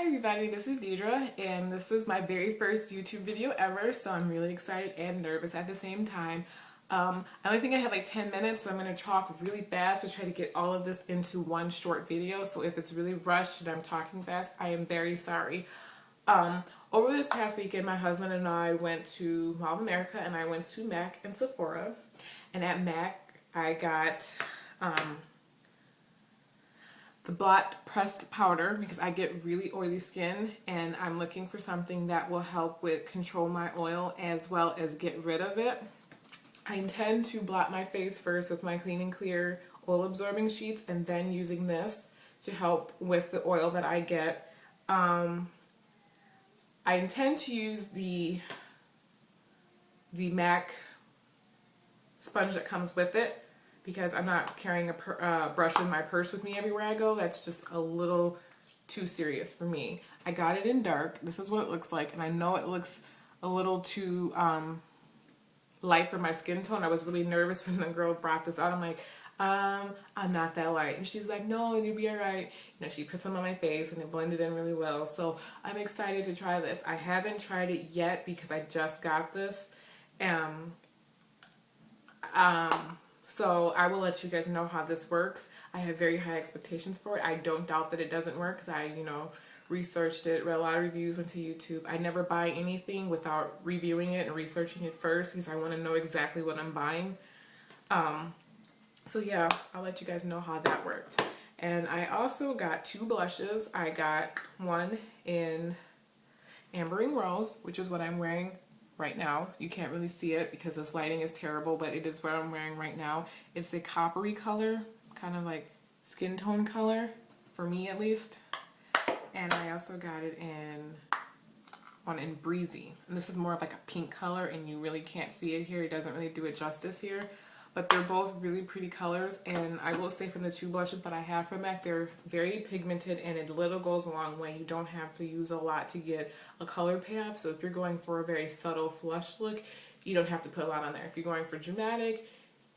Hi everybody, this is Deidre and this is my very first YouTube video ever, so I'm really excited and nervous at the same time. I only think I have like 10 minutes, so I'm going to talk really fast to try to get all of this into one short video, so if it's really rushed and I'm talking fast, I am very sorry. Over this past weekend, my husband and I went to Mall of America and I went to Mac and Sephora, and at Mac I got the Blot pressed powder because I get really oily skin and I'm looking for something that will help with control my oil as well as get rid of it. I intend to blot my face first with my Clean and Clear oil absorbing sheets and then using this to help with the oil that I get. I intend to use the MAC sponge that comes with it, because I'm not carrying a brush in my purse with me everywhere I go. That's just a little too serious for me. I got it in dark. This is what it looks like, and I know it looks a little too light for my skin tone. I was really nervous when the girl brought this out. I'm like, I'm not that light. And she's like, no, you'll be all right. You know, she put some on my face and it blended in really well. So I'm excited to try this. I haven't tried it yet because I just got this. So I will let you guys know how this works. I have very high expectations for it. I don't doubt that it doesn't work because I, researched it, read a lot of reviews, went to YouTube. I never buy anything without reviewing it and researching it first because I want to know exactly what I'm buying. So yeah, I'll let you guys know how that worked. And I also got two blushes. I got one in Ambering Rose, which is what I'm wearing right now. You can't really see it because this lighting is terrible, but it is what I'm wearing right now. It's a coppery color, kind of like skin tone color, for me at least. And I also got it in Breezy. And this is more of like a pink color, and you really can't see it here. It doesn't really do it justice here. But they're both really pretty colors, and I will say from the two blushes that I have from MAC, they're very pigmented, and a little goes a long way. You don't have to use a lot to get a color payoff, so if you're going for a very subtle flush look, you don't have to put a lot on there. If you're going for dramatic,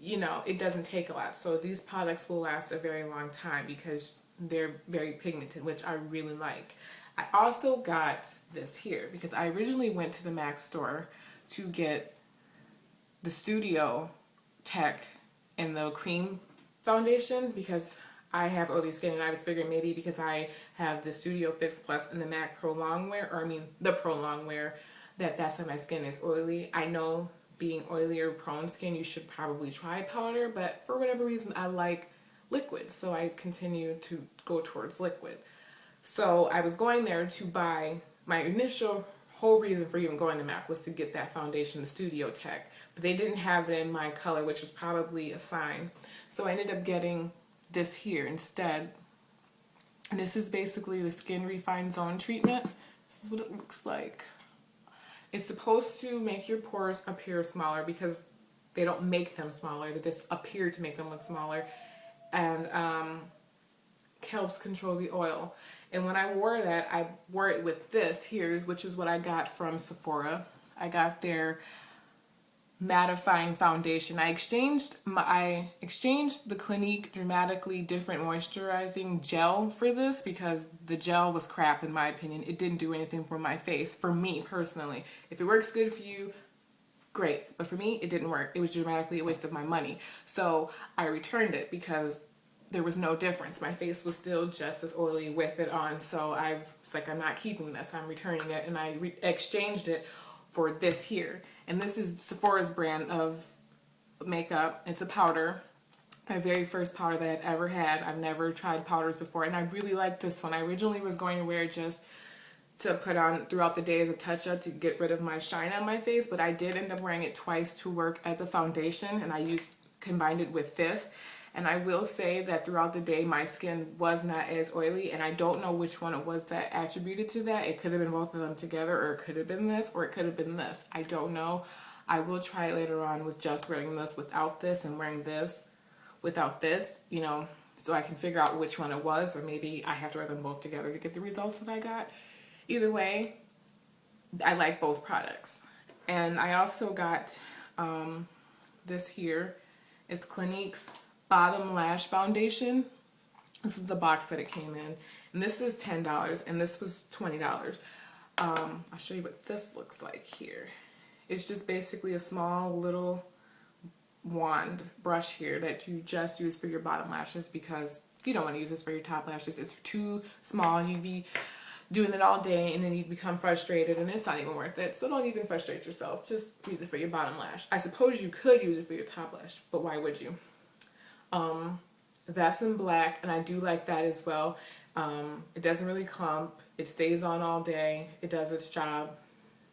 it doesn't take a lot. So these products will last a very long time because they're very pigmented, which I really like. I also got this here because I originally went to the MAC store to get the Studio Tech and the cream foundation because I have oily skin, and I was figuring maybe because I have the Studio Fix Plus and the MAC Pro Longwear, the Pro Longwear, that's why my skin is oily. I know being oily or prone skin, you should probably try powder, but for whatever reason I like liquid, so I continue to go towards liquid. So I was going there to buy, my initial whole reason for even going to MAC was to get that foundation, the Studio Tech, but they didn't have it in my color, which was probably a sign. So I ended up getting this here instead, and this is basically the Skin Refine Zone treatment. This is what it looks like. It's supposed to make your pores appear smaller because they don't make them smaller, they just appear to make them look smaller, and helps control the oil. And when I wore that, I wore it with this here, which is what I got from Sephora. I got their Mattifying foundation. I exchanged the Clinique Dramatically Different Moisturizing Gel for this because the gel was crap in my opinion. It didn't do anything for my face, for me personally. If it works good for you, great. But for me, it didn't work. It was dramatically a waste of my money. So I returned it because there was no difference. My face was still just as oily with it on, so I was like, I'm not keeping this. I'm returning it, and I exchanged it for this here. And this is Sephora's brand of makeup. It's a powder. My very first powder that I've ever had. I've never tried powders before, and I really like this one. I originally was going to wear it just to put on throughout the day as a touch-up to get rid of my shine on my face, but I did end up wearing it twice to work as a foundation, and I combined it with this. And I will say that throughout the day, my skin was not as oily, and I don't know which one it was that attributed to that. It could have been both of them together, or it could have been this, or it could have been this. I don't know. I will try it later on with just wearing this without this and wearing this without this, so I can figure out which one it was, or maybe I have to wear them both together to get the results that I got. Either way, I like both products. And I also got this here. It's Clinique's Bottom Lash Foundation. This is the box that it came in. And this is $10 and this was $20. I'll show you what this looks like here. It's just basically a small little wand brush here that you just use for your bottom lashes because you don't want to use this for your top lashes. It's too small. You'd be doing it all day and then you'd become frustrated and it's not even worth it. So don't even frustrate yourself. Just use it for your bottom lash. I suppose you could use it for your top lash, but why would you? That's in black and I do like that as well. It doesn't really clump. It stays on all day. It does its job.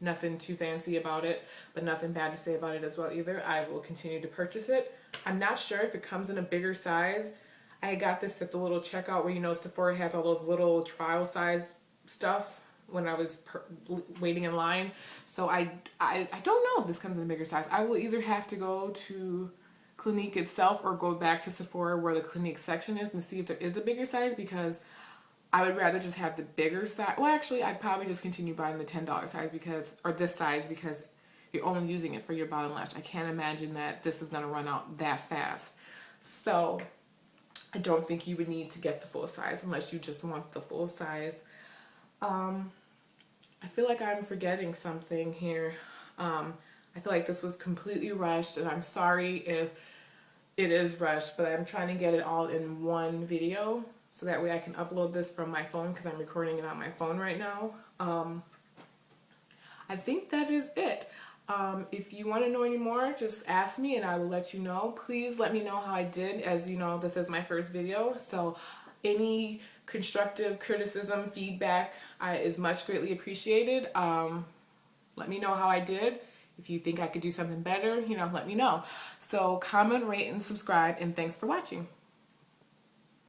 Nothing too fancy about it, but nothing bad to say about it as well either. I will continue to purchase it. I'm not sure if it comes in a bigger size. I got this at the little checkout where, you know, Sephora has all those little trial size stuff when I was waiting in line. So I don't know if this comes in a bigger size. I will either have to go to Clinique itself or go back to Sephora where the Clinique section is and see if there is a bigger size, because I would rather just have the bigger size. Well, actually, I'd probably just continue buying the $10 size because, or this size, because you're only using it for your bottom lash. I can't imagine that this is going to run out that fast. So I don't think you would need to get the full size unless you just want the full size. I feel like I'm forgetting something here. I feel like this was completely rushed, and I'm sorry if it is rushed, but I'm trying to get it all in one video so that way I can upload this from my phone because I'm recording it on my phone right now. I think that is it. If you want to know any more, just ask me and I will let you know. Please let me know how I did. As you know, this is my first video, so any constructive criticism, feedback is much greatly appreciated. Let me know how I did. If you think I could do something better, you know, let me know. So comment, rate, and subscribe, and thanks for watching.